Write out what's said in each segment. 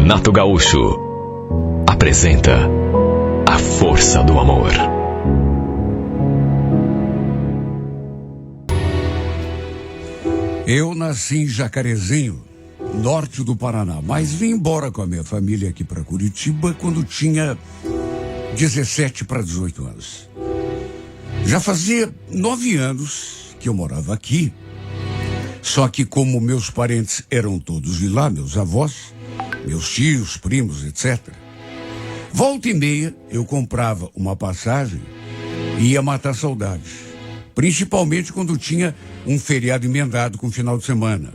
Renato Gaúcho apresenta A Força do Amor. Eu nasci em Jacarezinho, norte do Paraná, mas vim embora com a minha família aqui para Curitiba quando tinha 17 para 18 anos. Já fazia 9 anos que eu morava aqui, só que como meus parentes eram todos de lá, meus avós, meus tios, primos, etc. Volta e meia eu comprava uma passagem e ia matar saudades, principalmente quando tinha um feriado emendado com final de semana.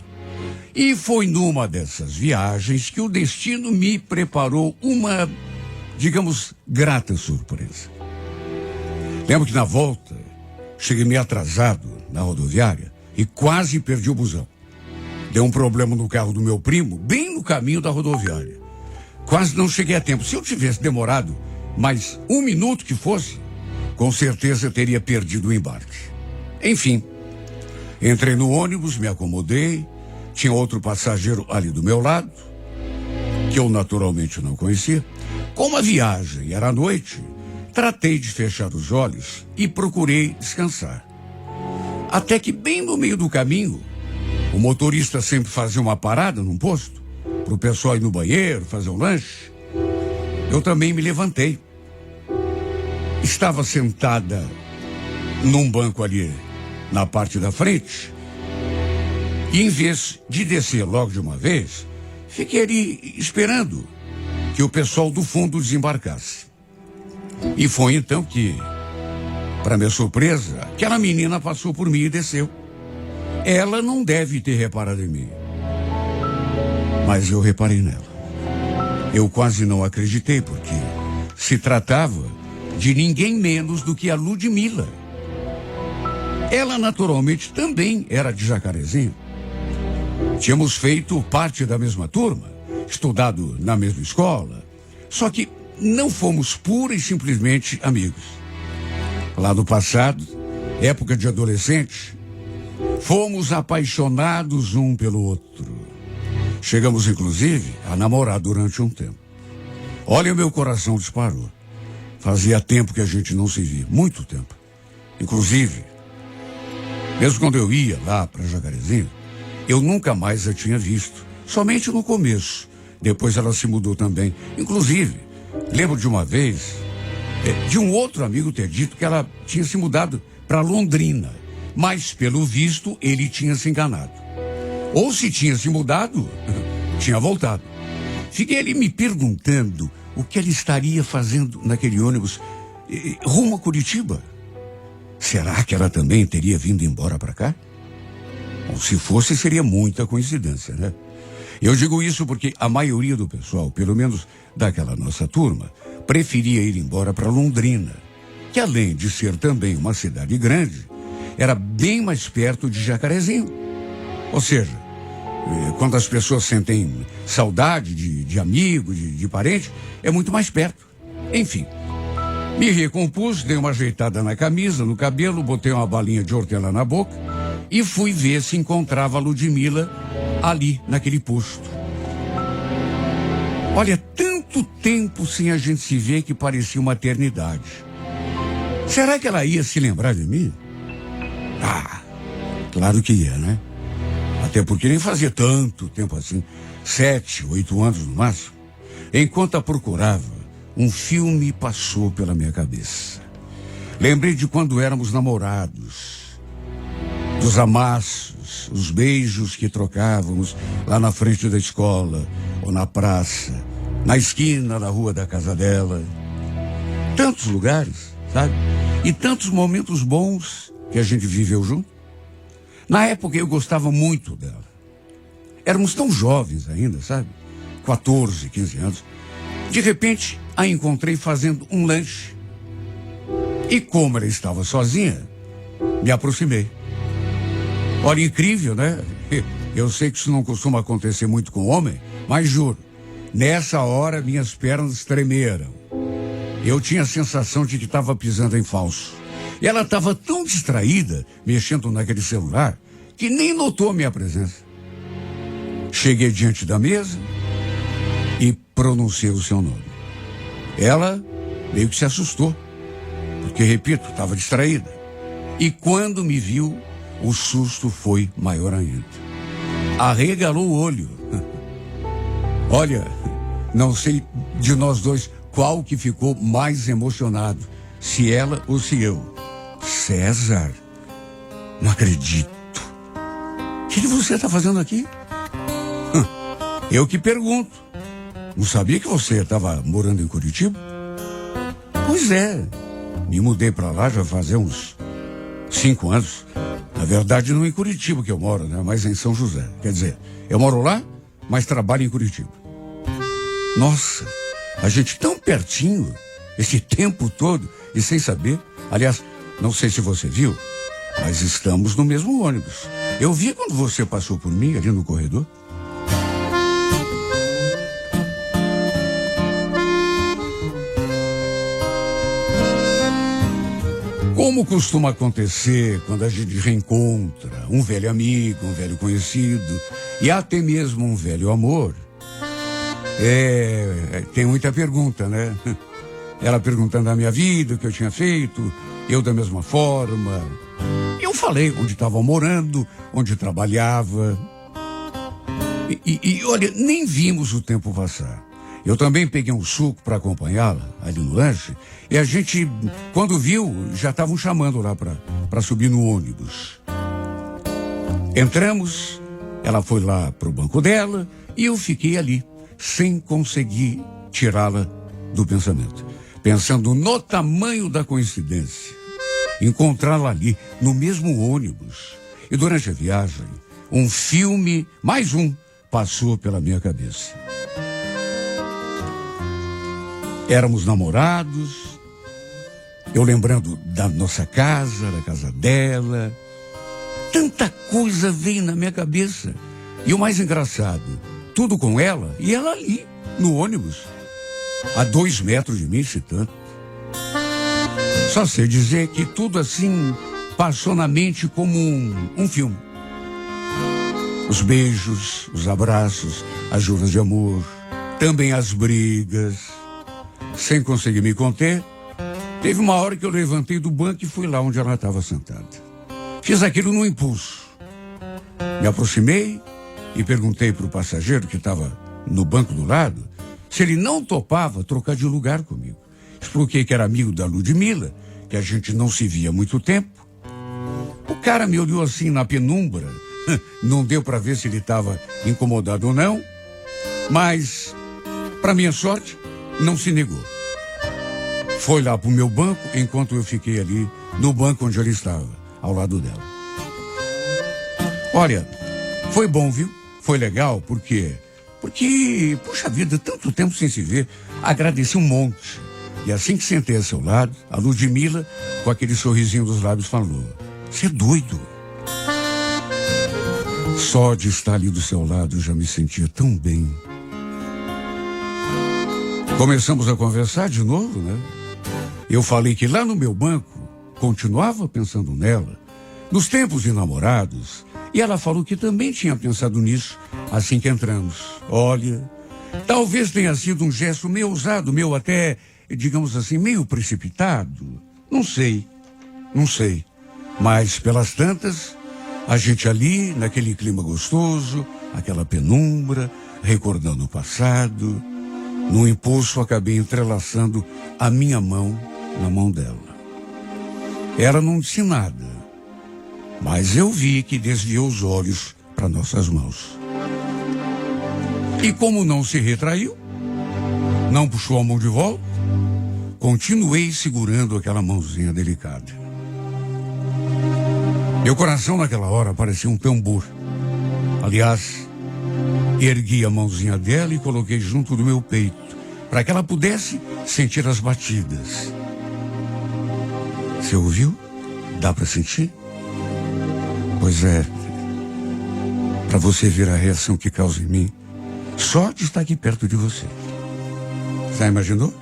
E foi numa dessas viagens que o destino me preparou uma, digamos, grata surpresa. Lembro que na volta, cheguei meio atrasado na rodoviária e quase perdi o busão. Deu um problema no carro do meu primo, bem no caminho da rodoviária. Quase não cheguei a tempo. Se eu tivesse demorado mais um minuto que fosse, com certeza eu teria perdido o embarque. Enfim, entrei no ônibus, me acomodei, tinha outro passageiro ali do meu lado, que eu naturalmente não conhecia. Como a viagem era à noite, tratei de fechar os olhos e procurei descansar. Até que bem no meio do caminho, o motorista sempre fazia uma parada num posto, para o pessoal ir no banheiro, fazer um lanche. Eu também me levantei. Estava sentada num banco ali na parte da frente, e em vez de descer logo de uma vez, fiquei ali esperando que o pessoal do fundo desembarcasse. E foi então que, para minha surpresa, aquela menina passou por mim e desceu. Ela não deve ter reparado em mim, mas eu reparei nela. Eu quase não acreditei, porque se tratava de ninguém menos do que a Ludmila. Ela naturalmente também era de Jacarezinho. Tínhamos feito parte da mesma turma, estudado na mesma escola, só que não fomos pura e simplesmente amigos. Lá no passado, época de adolescente, fomos apaixonados um pelo outro. Chegamos, inclusive, a namorar durante um tempo. Olha, o meu coração disparou. Fazia tempo que a gente não se via, muito tempo. Inclusive, mesmo quando eu ia lá para Jacarezinho, eu nunca mais a tinha visto. Somente no começo. Depois ela se mudou também. Inclusive, lembro de uma vez, de um outro amigo ter dito que ela tinha se mudado para Londrina. Mas, pelo visto, ele tinha se enganado. Ou se tinha se mudado, tinha voltado. Fiquei ali me perguntando o que ela estaria fazendo naquele ônibus rumo a Curitiba. Será que ela também teria vindo embora para cá? Bom, se fosse, seria muita coincidência, né? Eu digo isso porque a maioria do pessoal, pelo menos daquela nossa turma, preferia ir embora para Londrina, que além de ser também uma cidade grande, era bem mais perto de Jacarezinho. Ou seja, quando as pessoas sentem saudade de amigo, de parente, é muito mais perto. Enfim, me recompus, dei uma ajeitada na camisa, no cabelo, botei uma balinha de hortelã na boca e fui ver se encontrava a Ludmila ali, naquele posto. Olha, tanto tempo sem a gente se ver que parecia uma eternidade. Será que ela ia se lembrar de mim? Ah, claro que ia, né? Até porque nem fazia tanto tempo assim, 7, 8 anos no máximo. Enquanto a procurava, um filme passou pela minha cabeça. Lembrei de quando éramos namorados, dos amassos, os beijos que trocávamos lá na frente da escola ou na praça, na esquina da rua da casa dela. Tantos lugares, sabe? E tantos momentos bons que a gente viveu junto. Na época eu gostava muito dela. Éramos tão jovens ainda, sabe? 14, 15 anos. De repente, a encontrei fazendo um lanche. E como ela estava sozinha, me aproximei. Olha, incrível, né? Eu sei que isso não costuma acontecer muito com homem, mas juro, nessa hora minhas pernas tremeram. Eu tinha a sensação de que estava pisando em falso. E ela estava tão distraída, mexendo naquele celular, que nem notou a minha presença. Cheguei diante da mesa, e pronunciei o seu nome. Ela meio que se assustou, porque, repito, estava distraída. E quando me viu, o susto foi maior ainda. Arregalou o olho. Olha, não sei de nós dois qual que ficou mais emocionado, se ela ou se eu. César, não acredito. O que você está fazendo aqui? Eu que pergunto. Não sabia que você estava morando em Curitiba? Pois é. Me mudei para lá já faz uns 5 anos. Na verdade, não em Curitiba que eu moro, né? Mas em São José. Quer dizer, eu moro lá, mas trabalho em Curitiba. Nossa, a gente tão pertinho, esse tempo todo, e sem saber. Aliás, não sei se você viu, mas estamos no mesmo ônibus. Eu vi quando você passou por mim ali no corredor. Como costuma acontecer quando a gente reencontra um velho amigo, um velho conhecido e até mesmo um velho amor, tem muita pergunta, né? Ela perguntando a minha vida, o que eu tinha feito, eu da mesma forma. Eu falei onde estava morando, onde trabalhava. E olha, nem vimos o tempo passar. Eu também peguei um suco para acompanhá-la ali no lanche. E a gente, quando viu, já estavam chamando lá para subir no ônibus. Entramos, ela foi lá pro banco dela e eu fiquei ali, sem conseguir tirá-la do pensamento. Pensando no tamanho da coincidência. Encontrá-la ali, no mesmo ônibus. E durante a viagem, um filme, mais um, passou pela minha cabeça. Éramos namorados, eu lembrando da nossa casa, da casa dela. Tanta coisa veio na minha cabeça. E o mais engraçado, tudo com ela e ela ali, no ônibus. A 2 metros de mim, se tanto. Só sei dizer que tudo assim passou na mente como um filme. Os beijos, os abraços, as juras de amor, também as brigas. Sem conseguir me conter, teve uma hora que eu levantei do banco e fui lá onde ela estava sentada. Fiz aquilo no impulso. Me aproximei e perguntei para o passageiro que estava no banco do lado se ele não topava trocar de lugar comigo. Expliquei que era amigo da Ludmila, que a gente não se via há muito tempo. O cara me olhou assim na penumbra. Não deu para ver se ele estava incomodado ou não, mas, para minha sorte, não se negou. Foi lá pro meu banco, enquanto eu fiquei ali no banco onde ele estava, ao lado dela. Olha, foi bom, viu? Foi legal, porque, puxa vida, tanto tempo sem se ver, agradeci um monte. E assim que sentei a seu lado, a Ludmila, com aquele sorrisinho dos lábios, falou: "Você é doido? Só de estar ali do seu lado eu já me sentia tão bem." Começamos a conversar de novo, né? Eu falei que lá no meu banco, continuava pensando nela, nos tempos de namorados, e ela falou que também tinha pensado nisso assim que entramos. Olha, talvez tenha sido um gesto meio ousado, meu até, digamos assim, meio precipitado. Não sei. Mas pelas tantas, a gente ali, naquele clima gostoso, aquela penumbra, recordando o passado. No impulso, acabei entrelaçando a minha mão na mão dela. Ela não disse nada, mas eu vi que desviou os olhos para nossas mãos. E como não se retraiu, não puxou a mão de volta, continuei segurando aquela mãozinha delicada. Meu coração naquela hora parecia um tambor. Aliás, ergui a mãozinha dela e coloquei junto do meu peito, para que ela pudesse sentir as batidas. Você ouviu? Dá para sentir? Pois é. Para você ver a reação que causa em mim, só de estar aqui perto de você. Já imaginou?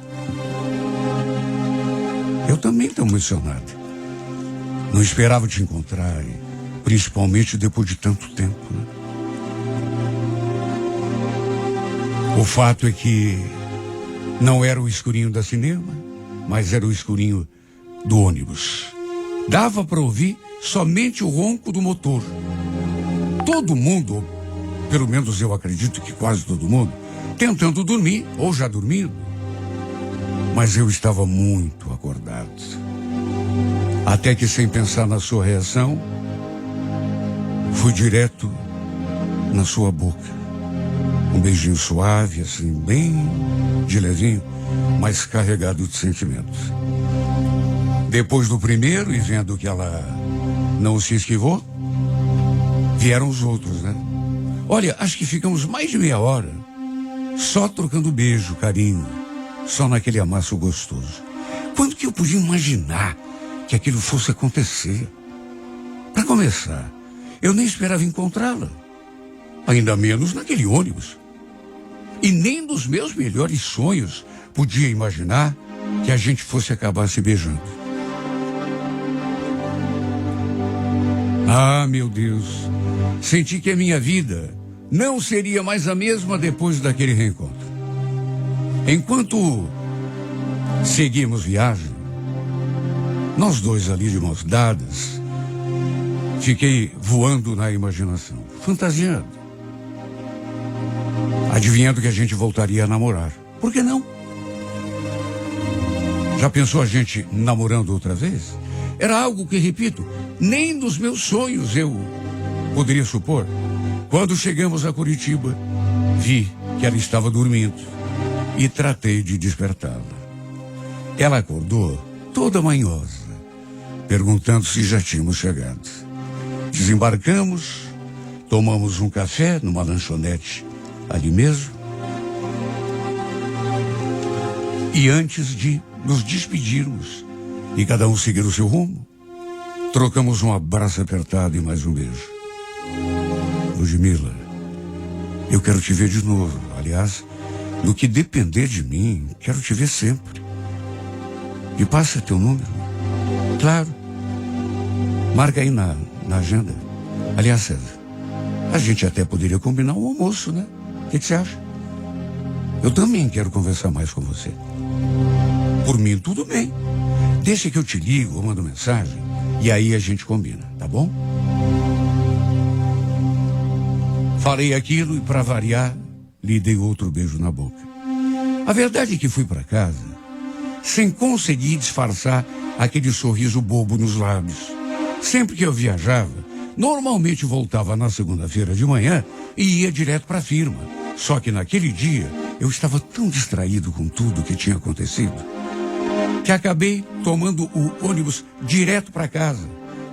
Eu também estou emocionado. Não esperava te encontrar, principalmente depois de tanto tempo, né? O fato é que não era o escurinho da cinema, mas era o escurinho do ônibus. Dava para ouvir somente o ronco do motor. Todo mundo, pelo menos eu acredito que quase todo mundo, tentando dormir ou já dormindo. Mas eu estava muito acordado. Até que, sem pensar na sua reação, fui direto na sua boca. Um beijinho suave, assim, bem de levinho, mas carregado de sentimentos. Depois do primeiro, e vendo que ela não se esquivou, vieram os outros, né? Olha, acho que ficamos mais de meia hora só trocando beijo, carinho, só naquele amasso gostoso. Quando que eu podia imaginar que aquilo fosse acontecer? Para começar, eu nem esperava encontrá-la, ainda menos naquele ônibus. E nem nos meus melhores sonhos podia imaginar que a gente fosse acabar se beijando. Ah, meu Deus, senti que a minha vida não seria mais a mesma depois daquele reencontro. Enquanto seguimos viagem, nós dois ali de mãos dadas, fiquei voando na imaginação, fantasiando. Adivinhando que a gente voltaria a namorar. Por que não? Já pensou a gente namorando outra vez? Era algo que, repito, nem nos meus sonhos eu poderia supor. Quando chegamos a Curitiba, vi que ela estava dormindo e tratei de despertá-la. Ela acordou toda manhosa, perguntando se já tínhamos chegado. Desembarcamos, tomamos um café numa lanchonete ali mesmo. E antes de nos despedirmos e cada um seguir o seu rumo, trocamos um abraço apertado e mais um beijo. Ludmila, eu quero te ver de novo. Aliás, no que depender de mim, quero te ver sempre. Me passa teu número. Claro. Marca aí na agenda. Aliás, César, a gente até poderia combinar um almoço, né? O que você acha? Eu também quero conversar mais com você. Por mim, tudo bem. Deixa que eu te ligo ou mando mensagem e aí a gente combina, tá bom? Falei aquilo e, para variar, lhe dei outro beijo na boca. A verdade é que fui para casa sem conseguir disfarçar aquele sorriso bobo nos lábios. Sempre que eu viajava, normalmente voltava na segunda-feira de manhã e ia direto para a firma. Só que naquele dia eu estava tão distraído com tudo que tinha acontecido que acabei tomando o ônibus direto para casa.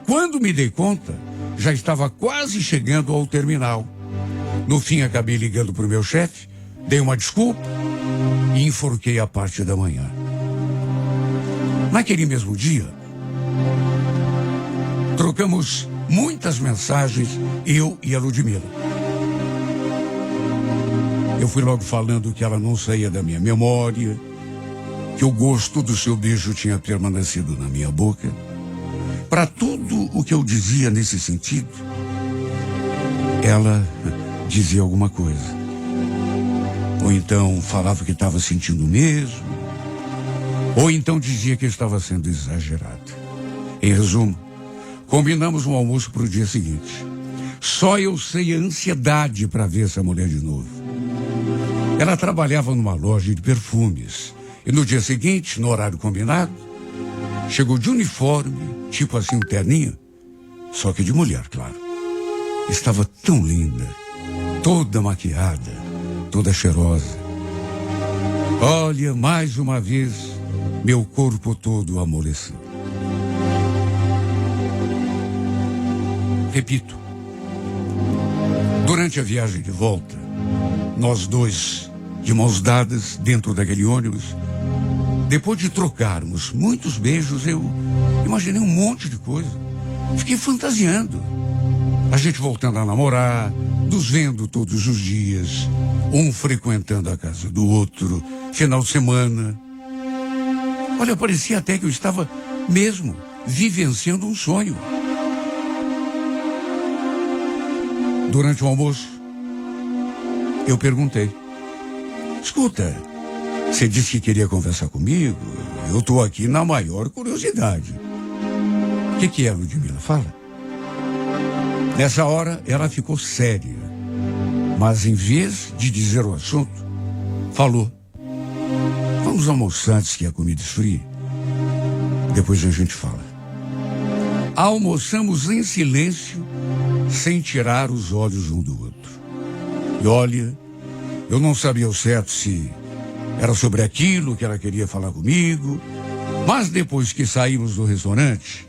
Quando me dei conta, já estava quase chegando ao terminal. No fim, acabei ligando para o meu chefe, dei uma desculpa e enforquei a parte da manhã. Naquele mesmo dia, trocamos muitas mensagens, eu e a Ludmila. Eu fui logo falando que ela não saía da minha memória, que o gosto do seu beijo tinha permanecido na minha boca. Para tudo o que eu dizia nesse sentido, ela dizia alguma coisa. Ou então falava que estava sentindo mesmo, ou então dizia que eu estava sendo exagerado. Em resumo, combinamos um almoço para o dia seguinte. Só eu sei a ansiedade para ver essa mulher de novo. Ela trabalhava numa loja de perfumes. E no dia seguinte, no horário combinado, chegou de uniforme, tipo assim, um terninho, só que de mulher, claro. Estava tão linda, toda maquiada, toda cheirosa. Olha, mais uma vez, meu corpo todo amoleceu. Repito, durante a viagem de volta, nós dois, de mãos dadas, dentro daquele ônibus, depois de trocarmos muitos beijos, eu imaginei um monte de coisa. Fiquei fantasiando. A gente voltando a namorar, nos vendo todos os dias, um frequentando a casa do outro, final de semana. Olha, parecia até que eu estava mesmo vivenciando um sonho. Durante o almoço, eu perguntei: Escuta, você disse que queria conversar comigo. Eu tô aqui na maior curiosidade. O que é, Ludmila? Fala. Nessa hora, ela ficou séria. Mas em vez de dizer o assunto, falou: vamos almoçar antes que a comida esfrie. Depois a gente fala. Almoçamos em silêncio, sem tirar os olhos um do outro. E olha, eu não sabia ao certo se era sobre aquilo que ela queria falar comigo, mas depois que saímos do restaurante,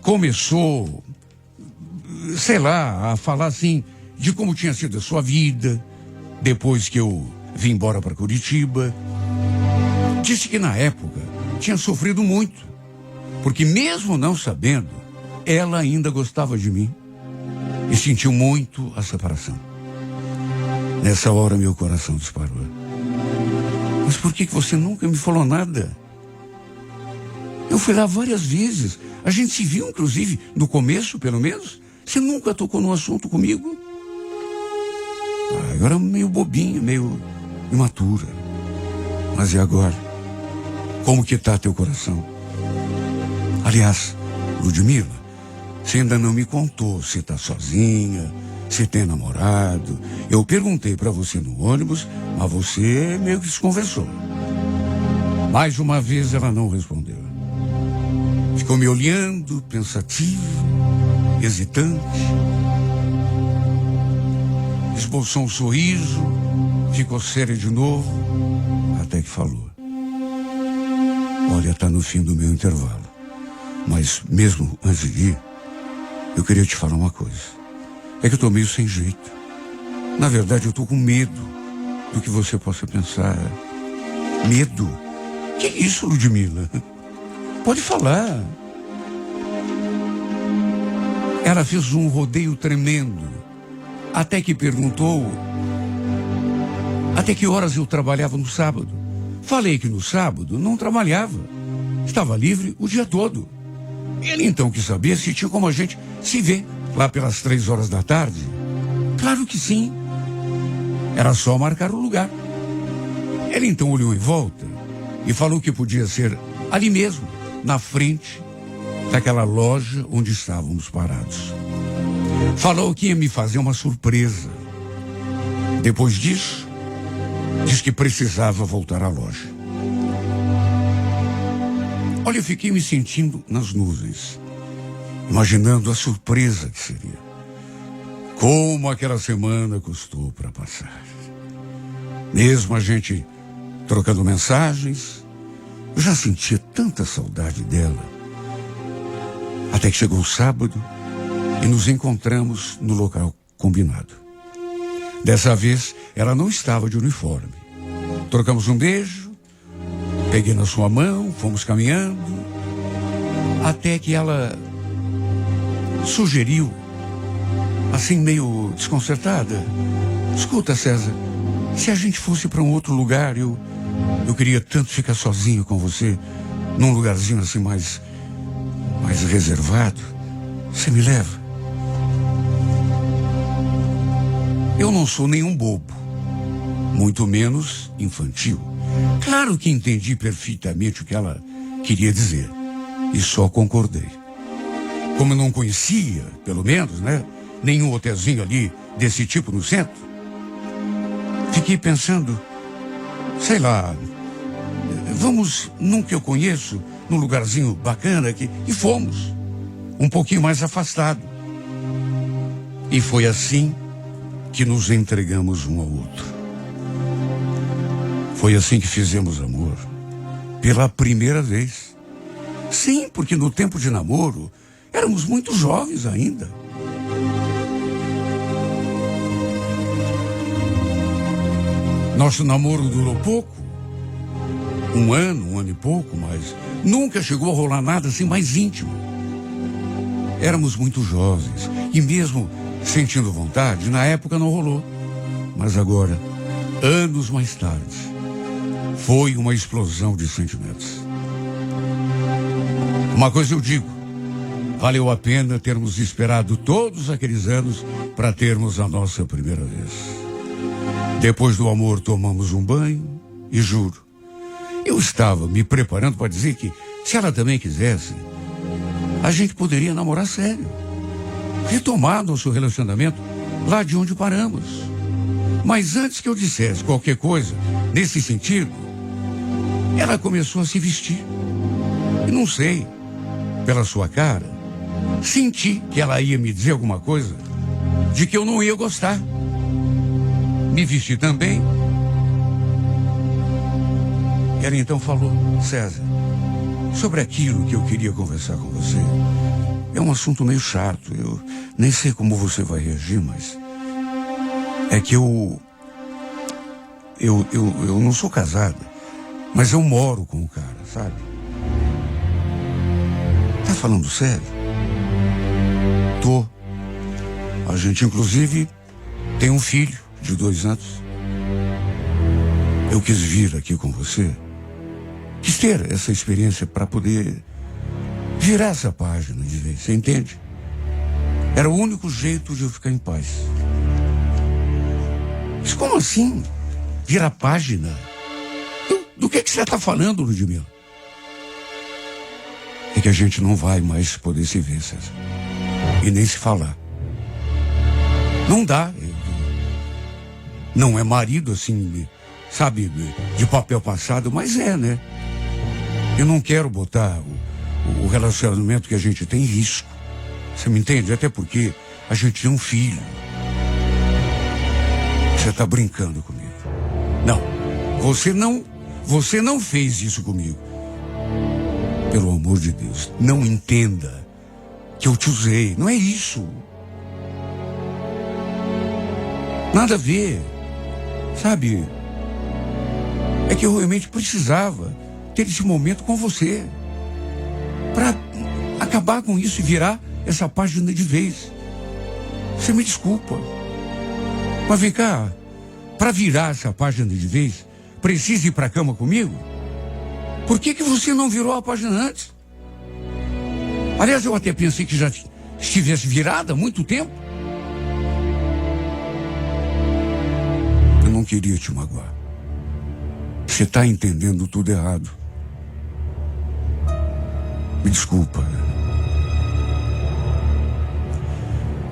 começou, sei lá, a falar assim de como tinha sido a sua vida, depois que eu vim embora para Curitiba. Disse que na época tinha sofrido muito, porque mesmo não sabendo, ela ainda gostava de mim e sentiu muito a separação. Nessa hora meu coração disparou. Mas por que você nunca me falou nada? Eu fui lá várias vezes. A gente se viu, inclusive, no começo, pelo menos. Você nunca tocou no assunto comigo? Eu era meio bobinho, meio imatura. Mas e agora? Como que tá teu coração? Aliás, Ludmila, você ainda não me contou se tá sozinha, se tem namorado. Eu perguntei para você no ônibus, mas você meio que desconversou. Mais uma vez ela não respondeu. Ficou me olhando, pensativa, hesitante. Esboçou um sorriso, ficou séria de novo, até que falou: olha, tá no fim do meu intervalo. Mas mesmo antes de ir, eu queria te falar uma coisa. É que eu tô meio sem jeito. Na verdade, eu tô com medo do que você possa pensar. Medo? Que isso, Ludmila? Pode falar. Ela fez um rodeio tremendo, até que perguntou até que horas eu trabalhava no sábado. Falei que no sábado não trabalhava. Estava livre o dia todo. Ele então quis saber se tinha como a gente se ver lá pelas 3 horas da tarde. Claro que sim. Era só marcar o lugar. Ele então olhou em volta e falou que podia ser ali mesmo, na frente daquela loja onde estávamos parados. Falou que ia me fazer uma surpresa. Depois disso, disse que precisava voltar à loja. Olha, eu fiquei me sentindo nas nuvens, imaginando a surpresa que seria. Como aquela semana custou para passar. Mesmo a gente trocando mensagens, eu já sentia tanta saudade dela. Até que chegou o sábado e nos encontramos no local combinado. Dessa vez, ela não estava de uniforme. Trocamos um beijo, peguei na sua mão, fomos caminhando, até que ela sugeriu, assim meio desconcertada: escuta, César, se a gente fosse para um outro lugar, eu queria tanto ficar sozinho com você, num lugarzinho assim mais reservado. Você me leva? Eu não sou nenhum bobo, muito menos infantil. Claro que entendi perfeitamente o que ela queria dizer e só concordei. Como eu não conhecia, pelo menos, nenhum hotelzinho ali desse tipo no centro, fiquei pensando, sei lá, vamos num que eu conheço, num lugarzinho bacana aqui, e fomos, um pouquinho mais afastado. E foi assim que nos entregamos um ao outro. Foi assim que fizemos amor, pela primeira vez. Sim, porque no tempo de namoro, éramos muito jovens ainda. Nosso namoro durou pouco, um ano e pouco, mas nunca chegou a rolar nada assim mais íntimo. Éramos muito jovens e mesmo sentindo vontade, na época não rolou. Mas agora, anos mais tarde, foi uma explosão de sentimentos. Uma coisa eu digo, valeu a pena termos esperado todos aqueles anos para termos a nossa primeira vez. Depois do amor, tomamos um banho e juro, eu estava me preparando para dizer que, se ela também quisesse, a gente poderia namorar sério, retomar nosso relacionamento lá de onde paramos. Mas antes que eu dissesse qualquer coisa nesse sentido, ela começou a se vestir. E não sei, pela sua cara, senti que ela ia me dizer alguma coisa de que eu não ia gostar. Me vesti também. Ela então falou: César, sobre aquilo que eu queria conversar com você, é um assunto meio chato. Eu nem sei como você vai reagir, mas é que eu não sou casada, mas eu moro com o cara, sabe? Tá falando sério? Tô. A gente, inclusive, tem um filho de 2 anos. Eu quis vir aqui com você, quis ter essa experiência para poder virar essa página de vez, você entende? Era o único jeito de eu ficar em paz. Mas como assim? Virar página? Do que você está falando, Ludmila? É que a gente não vai mais poder se ver, César. E nem se falar. Não dá. Não é marido assim, sabe, de papel passado, mas é, né? Eu não quero botar o relacionamento que a gente tem em risco. Você me entende? Até porque a gente tem um filho. Você está brincando comigo. Não, você não fez isso comigo. Pelo amor de Deus, não entenda que eu te usei. Não é isso. Nada a ver. Sabe? É que eu realmente precisava ter esse momento com você para acabar com isso e virar essa página de vez. Você me desculpa, mas vem cá, para virar essa página de vez, precisa ir para a cama comigo? Por que você não virou a página antes? Aliás, eu até pensei que já estivesse virada há muito tempo. Eu não queria te magoar. Você está entendendo tudo errado. Me desculpa.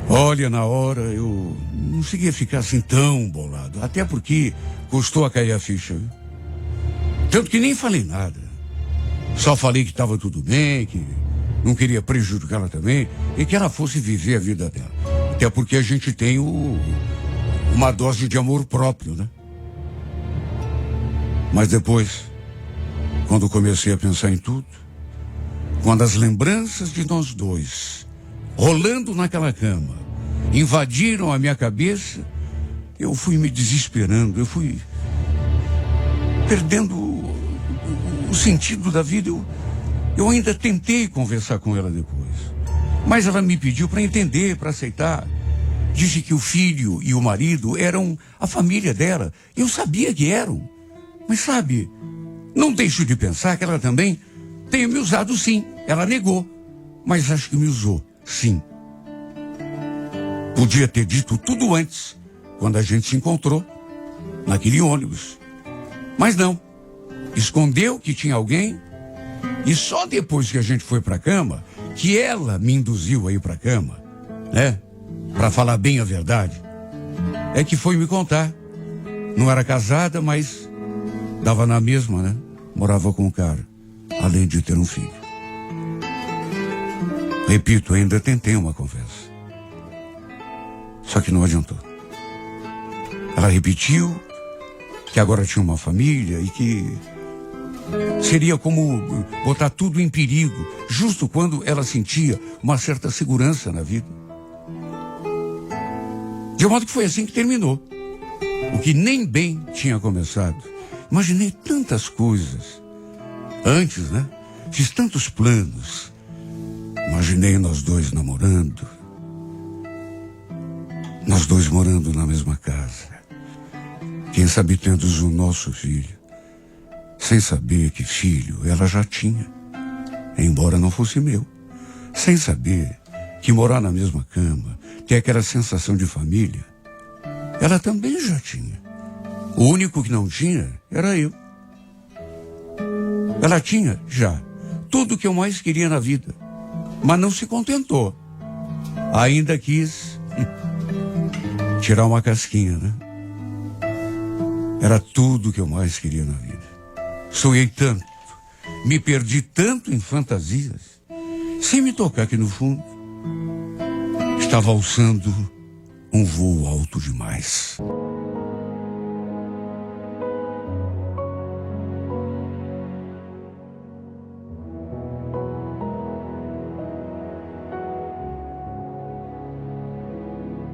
Olha, na hora eu não conseguia ficar assim tão bolado. Até porque custou a cair a ficha. Viu? Tanto que nem falei nada. Só falei que estava tudo bem, que não queria prejudicá-la também e que ela fosse viver a vida dela. Até porque a gente tem uma dose de amor próprio, né? Mas depois, quando comecei a pensar em tudo, quando as lembranças de nós dois, rolando naquela cama, invadiram a minha cabeça, eu fui me desesperando, eu fui perdendo o sentido da vida. Eu ainda tentei conversar com ela depois, mas ela me pediu para entender, para aceitar. Disse que o filho e o marido eram a família dela. Eu sabia que eram. Mas sabe, não deixo de pensar que ela também tenha me usado, sim. Ela negou, mas acho que me usou, sim. Podia ter dito tudo antes, quando a gente se encontrou, naquele ônibus. Mas não. Escondeu que tinha alguém e só depois que a gente foi para a cama, que ela me induziu a ir para a cama, né? Para falar bem a verdade, é que foi me contar. Não era casada, mas dava na mesma, né? Morava com o cara, além de ter um filho. Repito, ainda tentei uma conversa. Só que não adiantou. Ela repetiu que agora tinha uma família e que seria como botar tudo em perigo, justo quando ela sentia uma certa segurança na vida. De modo que foi assim que terminou. O que nem bem tinha começado. Imaginei tantas coisas antes, né? Fiz tantos planos. Imaginei nós dois namorando. Nós dois morando na mesma casa. Quem sabe tendo o nosso filho. Sem saber que filho ela já tinha. Embora não fosse meu. Sem saber que morar na mesma cama, ter aquela sensação de família, ela também já tinha. O único que não tinha era eu. Ela tinha, já, tudo o que eu mais queria na vida, mas não se contentou. Ainda quis tirar uma casquinha, né? Era tudo o que eu mais queria na vida. Sonhei tanto, me perdi tanto em fantasias, sem me tocar que no fundo estava alçando um voo alto demais.